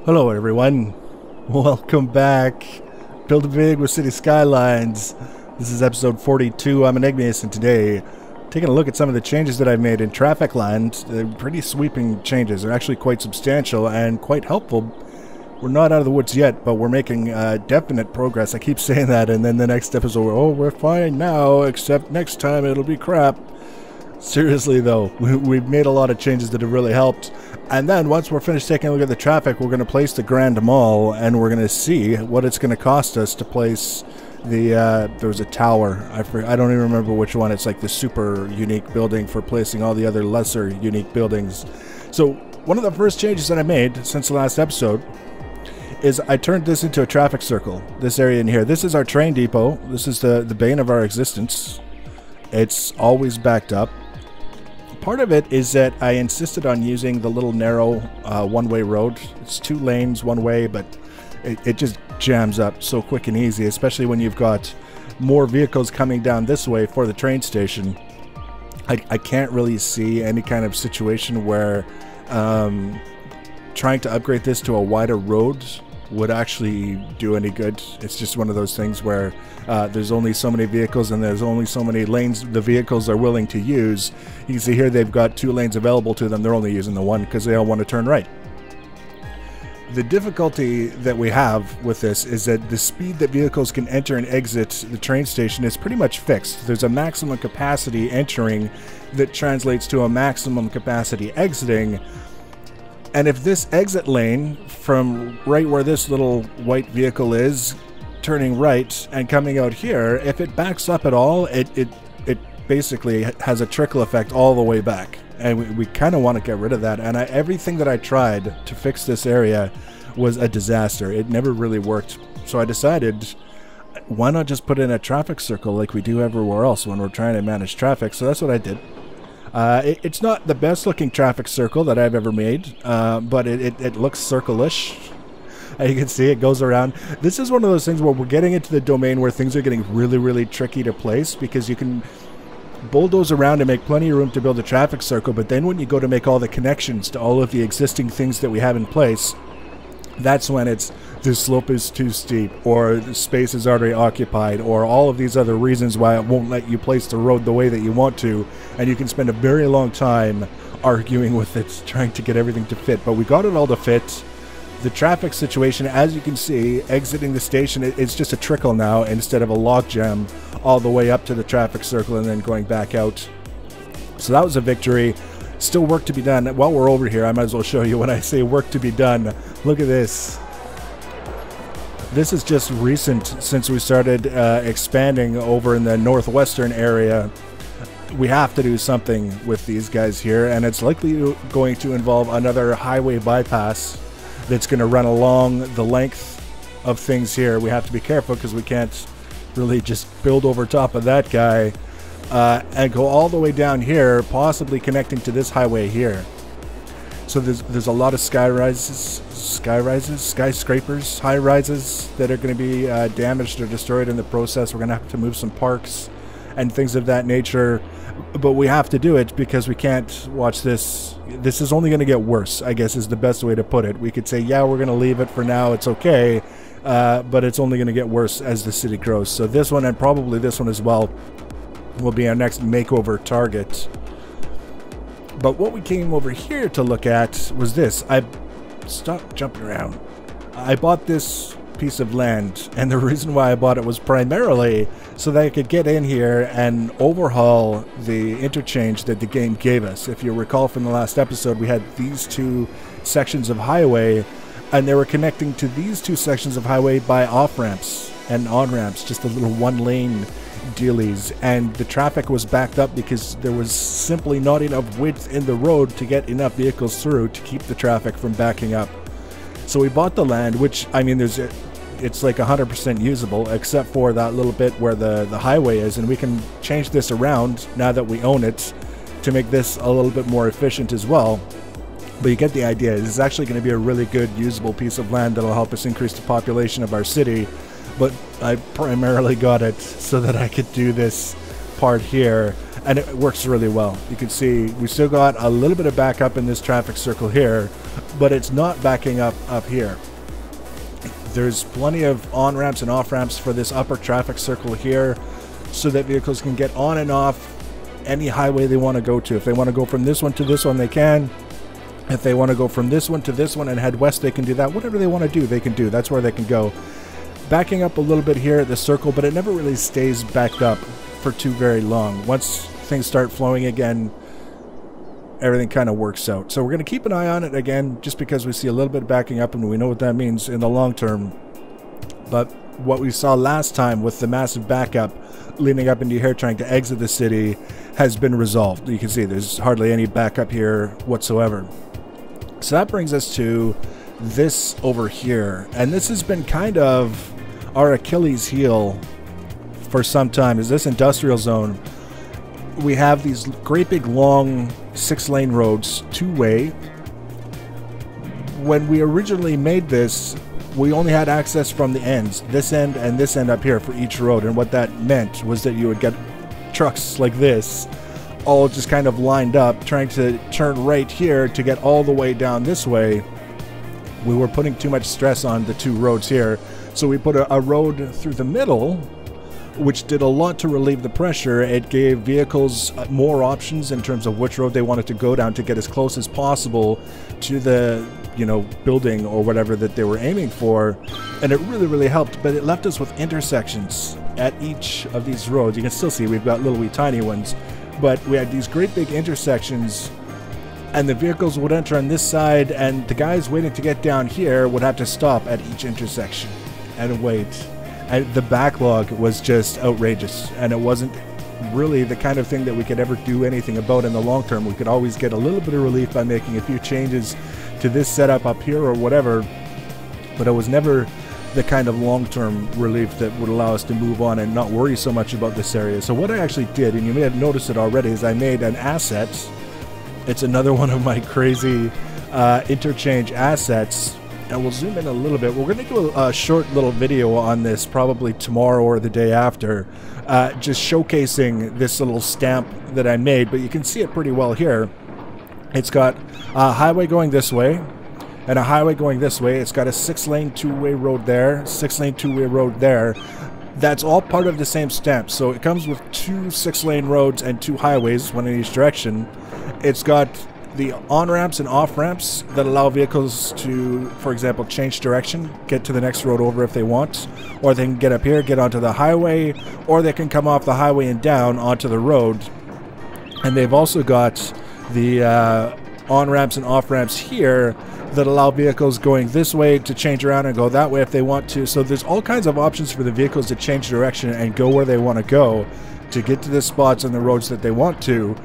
Hello everyone, welcome back. Building big with City Skylines. This is episode 42. I'm Enigmius, and today taking a look at some of the changes that I've made in traffic land. They're pretty sweeping changes. They're actually quite substantial and quite helpful. We're not out of the woods yet, but we're making definite progress. I keep saying that, and then the next episode, oh, we're fine now, except next time it'll be crap. Seriously though, we've made a lot of changes that have really helped. And then once we're finished taking a look at the traffic, we're going to place the Grand Mall, and we're going to see what it's going to cost us to place the, there was a tower. I don't even remember which one. It's like the super unique building for placing all the other lesser unique buildings. So one of the first changes that I made since the last episode is I turned this into a traffic circle, this area in here. This is our train depot. This is the bane of our existence. It's always backed up. Part of it is that I insisted on using the little narrow one-way road. It's 2 lanes one way, but it just jams up so quick and easy, especially when you've got more vehicles coming down this way for the train station. I can't really see any kind of situation where trying to upgrade this to a wider road would actually do any good. It's just one of those things where there's only so many vehicles and there's only so many lanes the vehicles are willing to use. You can see here they've got 2 lanes available to them. They're only using the one because they all want to turn right. The difficulty that we have with this is that the speed that vehicles can enter and exit the train station is pretty much fixed. There's a maximum capacity entering that translates to a maximum capacity exiting. And if this exit lane from right where this little white vehicle is, turning right and coming out here, if it backs up at all, it basically has a trickle effect all the way back. And we kind of want to get rid of that. And everything that I tried to fix this area was a disaster. It never really worked. So I decided, why not just put in a traffic circle like we do everywhere else when we're trying to manage traffic? So that's what I did. It's not the best looking traffic circle that I've ever made, but it looks circle-ish. You can see it goes around. This is one of those things where we're getting into the domain where things are getting really, really tricky to place, because you can bulldoze around and make plenty of room to build a traffic circle, but then when you go to make all the connections to all of the existing things that we have in place, that's when it's the slope is too steep, or the space is already occupied, or all of these other reasons why it won't let you place the road the way that you want to, and you can spend a very long time arguing with it, trying to get everything to fit. But we got it all to fit. The traffic situation, as you can see, exiting the station, it's just a trickle now instead of a logjam all the way up to the traffic circle and then going back out. So that was a victory. Still work to be done. While we're over here, I might as well show you when I say work to be done. Look at this. This is just recent since we started expanding over in the northwestern area. We have to do something with these guys here, and it's likely going to involve another highway bypass that's going to run along the length of things here. We have to be careful because we can't really just build over top of that guy and go all the way down here, possibly connecting to this highway here. So there's a lot of skyscrapers, high-rises that are going to be damaged or destroyed in the process. We're going to have to move some parks and things of that nature. But we have to do it because we can't watch this. This is only going to get worse, I guess is the best way to put it. We could say, yeah, we're going to leave it for now. It's okay. But it's only going to get worse as the city grows. So this one, and probably this one as well, will be our next makeover target. But what we came over here to look at was this. Stop jumping around. I bought this piece of land, and the reason why I bought it was primarily so that I could get in here and overhaul the interchange that the game gave us. If you recall from the last episode, we had these 2 sections of highway, and they were connecting to these 2 sections of highway by off-ramps and on-ramps, just a little 1-lane dealies, and the traffic was backed up because there was simply not enough width in the road to get enough vehicles through to keep the traffic from backing up. So we bought the land, which, I mean, it's like 100% usable except for that little bit where the highway is, and we can change this around now that we own it to make this a little bit more efficient as well. But you get the idea. This is actually going to be a really good usable piece of land that'll help us increase the population of our city. But I primarily got it so that I could do this part here, and it works really well. You can see we still got a little bit of backup in this traffic circle here, but it's not backing up here. There's plenty of on-ramps and off-ramps for this upper traffic circle here, so that vehicles can get on and off any highway they want to go to. If they want to go from this one to this one, they can. If they want to go from this one to this one and head west, they can do that. Whatever they want to do, they can do. That's where they can go. Backing up a little bit here at the circle, but it never really stays backed up for too very long. Once things start flowing again, everything kind of works out. So we're going to keep an eye on it again, just because we see a little bit of backing up and we know what that means in the long term. But what we saw last time with the massive backup leading up into here trying to exit the city has been resolved. You can see there's hardly any backup here whatsoever. So that brings us to this over here, and this has been kind of our Achilles heel for some time, is this industrial zone. We have these great big long 6-lane roads, two-way. When we originally made this, we only had access from the ends, this end and this end up here for each road, and what that meant was that you would get trucks like this all just kind of lined up trying to turn right here to get all the way down this way. We were putting too much stress on the two roads here, so we put a road through the middle, which did a lot to relieve the pressure. It gave vehicles more options in terms of which road they wanted to go down to get as close as possible to the, you know, building or whatever that they were aiming for, and it really helped. But it left us with intersections at each of these roads. You can still see we've got little wee tiny ones, but we had these great big intersections, and the vehicles would enter on this side, and the guys waiting to get down here would have to stop at each intersection and wait. And the backlog was just outrageous, and it wasn't really the kind of thing that we could ever do anything about in the long term. We could always get a little bit of relief by making a few changes to this setup up here or whatever, but it was never the kind of long-term relief that would allow us to move on and not worry so much about this area. So what I actually did, and you may have noticed it already, is I made an asset. It's another one of my crazy interchange assets, and we'll zoom in a little bit. We're going to do a short little video on this probably tomorrow or the day after, just showcasing this little stamp that I made, but you can see it pretty well here. It's got a highway going this way and a highway going this way. It's got a 6-lane two-way road there, 6-lane two-way road there. That's all part of the same stamp. So it comes with 2 6-lane roads and 2 highways, one in each direction. It's got the on-ramps and off-ramps that allow vehicles to, for example, change direction, get to the next road over if they want, or they can get up here, get onto the highway, or they can come off the highway and down onto the road. And they've also got the on-ramps and off-ramps here that allow vehicles going this way to change around and go that way if they want to. So there's all kinds of options for the vehicles to change direction and go where they want to go to get to the spots on the roads that they want to.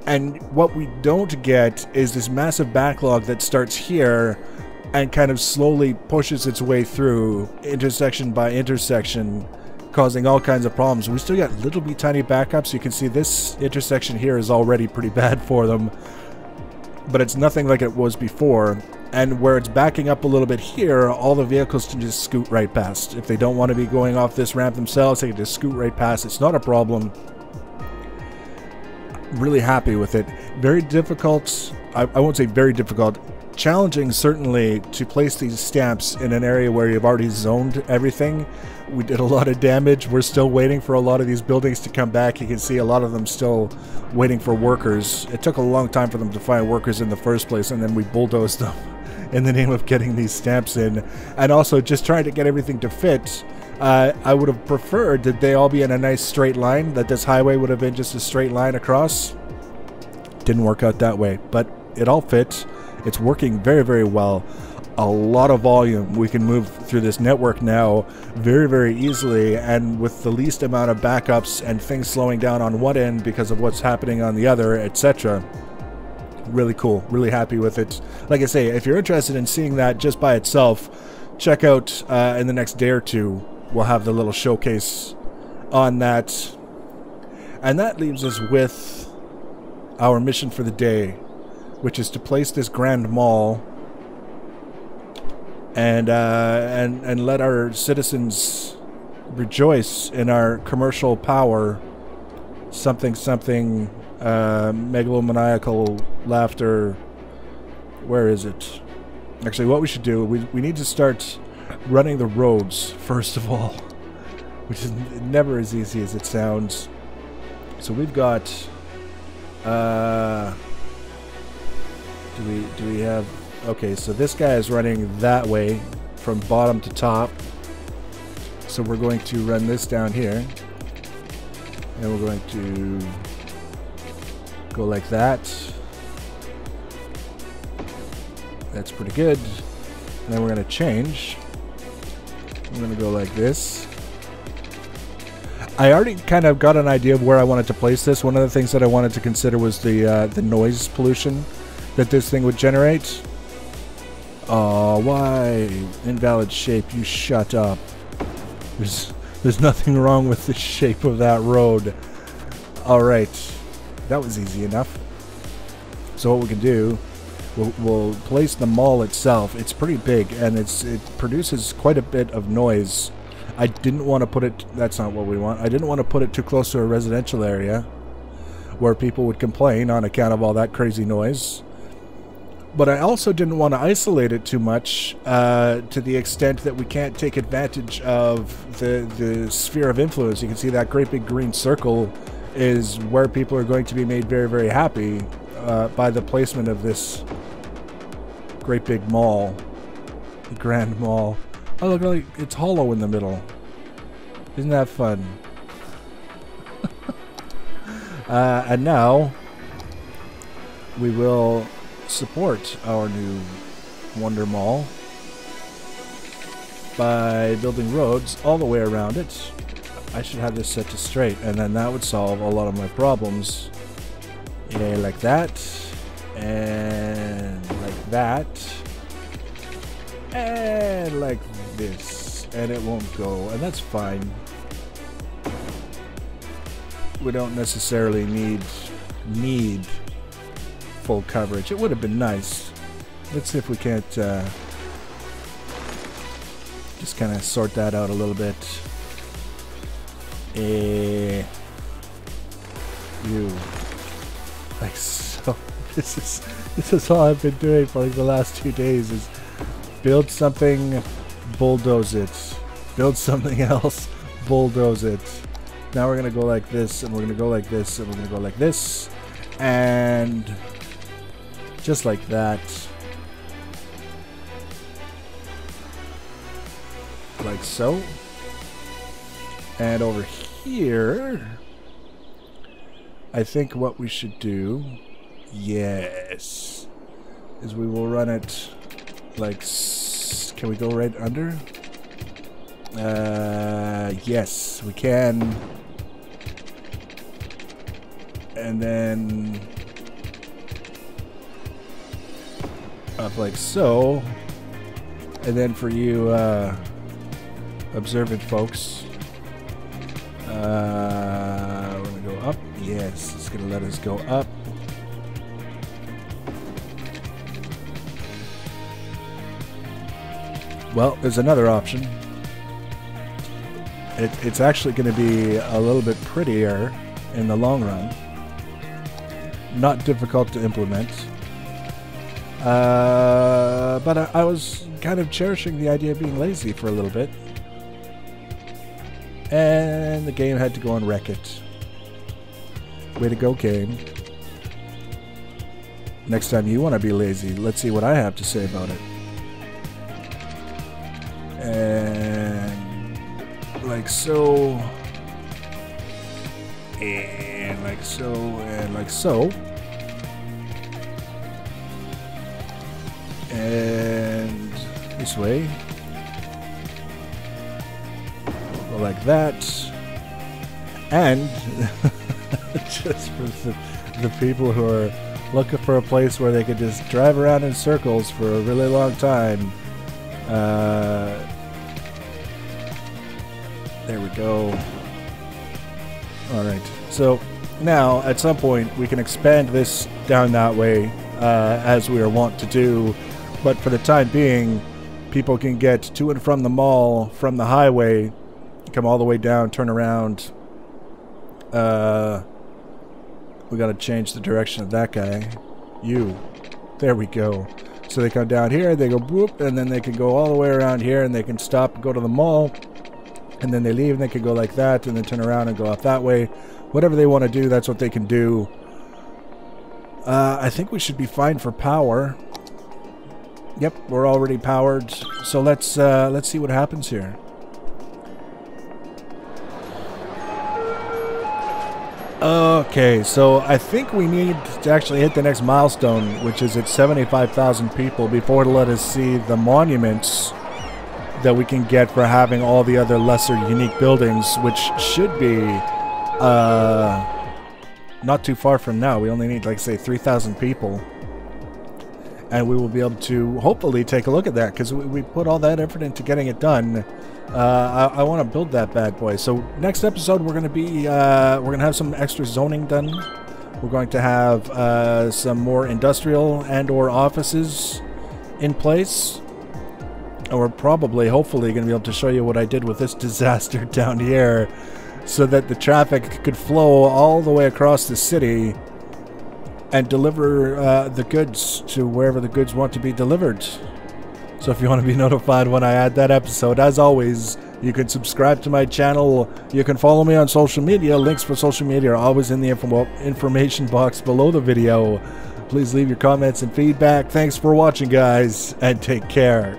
And what we don't get is this massive backlog that starts here and kind of slowly pushes its way through intersection by intersection, causing all kinds of problems. We still got little wee tiny backups. You can see this intersection here is already pretty bad for them, but it's nothing like it was before. And where it's backing up a little bit here, all the vehicles can just scoot right past. If they don't want to be going off this ramp themselves, they can just scoot right past. It's not a problem. Really happy with it. Very difficult, I won't say very difficult, challenging certainly to place these stamps in an area where you've already zoned everything. We did a lot of damage. We're still waiting for a lot of these buildings to come back. You can see a lot of them still waiting for workers. It took a long time for them to find workers in the first place, and then we bulldozed them in the name of getting these stamps in, and also just trying to get everything to fit. I would have preferred that they all be in a nice straight line, that this highway would have been just a straight line across. Didn't work out that way, but it all fits. It's working very well. A lot of volume. We can move through this network now very easily, and with the least amount of backups and things slowing down on one end because of what's happening on the other, etc. Really cool. Really happy with it. Like I say, if you're interested in seeing that just by itself, check out in the next day or two. We'll have the little showcase on that. And that leaves us with our mission for the day, which is to place this grand mall and let our citizens rejoice in our commercial power. Something megalomaniacal laughter Where is it? Actually, what we should do, we need to start running the roads, first of all. Which is never as easy as it sounds. So we've got... do we have... Okay, so this guy is running that way, from bottom to top. So we're going to run this down here. And we're going to go like that. That's pretty good. And then we're going to change. We're going to go like this. I already kind of got an idea of where I wanted to place this. One of the things that I wanted to consider was the noise pollution that this thing would generate. Oh, why? Invalid shape, you shut up. There's nothing wrong with the shape of that road. Alright. That was easy enough. So what we can do, we'll place the mall itself. It's pretty big, and it produces quite a bit of noise. I didn't want to put it... That's not what we want. I didn't want to put it too close to a residential area where people would complain on account of all that crazy noise. But I also didn't want to isolate it too much to the extent that we can't take advantage of the sphere of influence. You can see that great big green circle is where people are going to be made very, very happy by the placement of this great big mall. The Grand Mall. Oh, look, like it's hollow in the middle. Isn't that fun? And now we will support our new Wonder Mall by building roads all the way around it. I should have this set to straight, and then that would solve a lot of my problems. Yeah, like that, and like that, and like this, and it won't go, and that's fine. We don't necessarily need full coverage. It would have been nice. Let's see if we can't just kind of sort that out a little bit. You like so. This is all I've been doing for like the last 2 days is build something, bulldoze it, build something else, bulldoze it. Now we're gonna go like this, and we're gonna go like this, and we're gonna go like this, and just like that. Like so. And over here, I think what we should do, yes, is we will run it like, can we go right under? Yes, we can. And then up like so. And then for you observant folks, we're gonna go up. Yes, it's gonna let us go up. Well, there's another option. It's actually going to be a little bit prettier in the long run. Not difficult to implement. But I was kind of cherishing the idea of being lazy for a little bit. And the game had to go and wreck it. Way to go, game. Next time you want to be lazy, let's see what I have to say about it. And like so. And like so. And like so. And this way. Go like that. And just for the people who are looking for a place where they could just drive around in circles for a really long time. There we go. Alright, so now at some point we can expand this down that way as we are wont to do, but for the time being people can get to and from the mall from the highway, come all the way down, turn around. We gotta change the direction of that guy. You. There we go. So they come down here, they go boop, and then they can go all the way around here, and they can stop, go to the mall, and then they leave, and they can go like that, and then turn around and go up that way. Whatever they want to do, that's what they can do. I think we should be fine for power. Yep, we're already powered. So let's see what happens here. Okay, so I think we need to actually hit the next milestone, which is at 75,000 people, before to let us see the monuments that we can get for having all the other lesser unique buildings, which should be not too far from now. We only need, like, say, 3,000 people. And we will be able to hopefully take a look at that, because we put all that effort into getting it done. I want to build that bad boy. So next episode, we're going to have some extra zoning done. We're going to have some more industrial and/or offices in place. And we're probably, hopefully, going to be able to show you what I did with this disaster down here, so that the traffic could flow all the way across the city and deliver the goods to wherever the goods want to be delivered. So if you want to be notified when I add that episode, as always, you can subscribe to my channel. You can follow me on social media. Links for social media are always in the information box below the video. Please leave your comments and feedback. Thanks for watching, guys, and take care.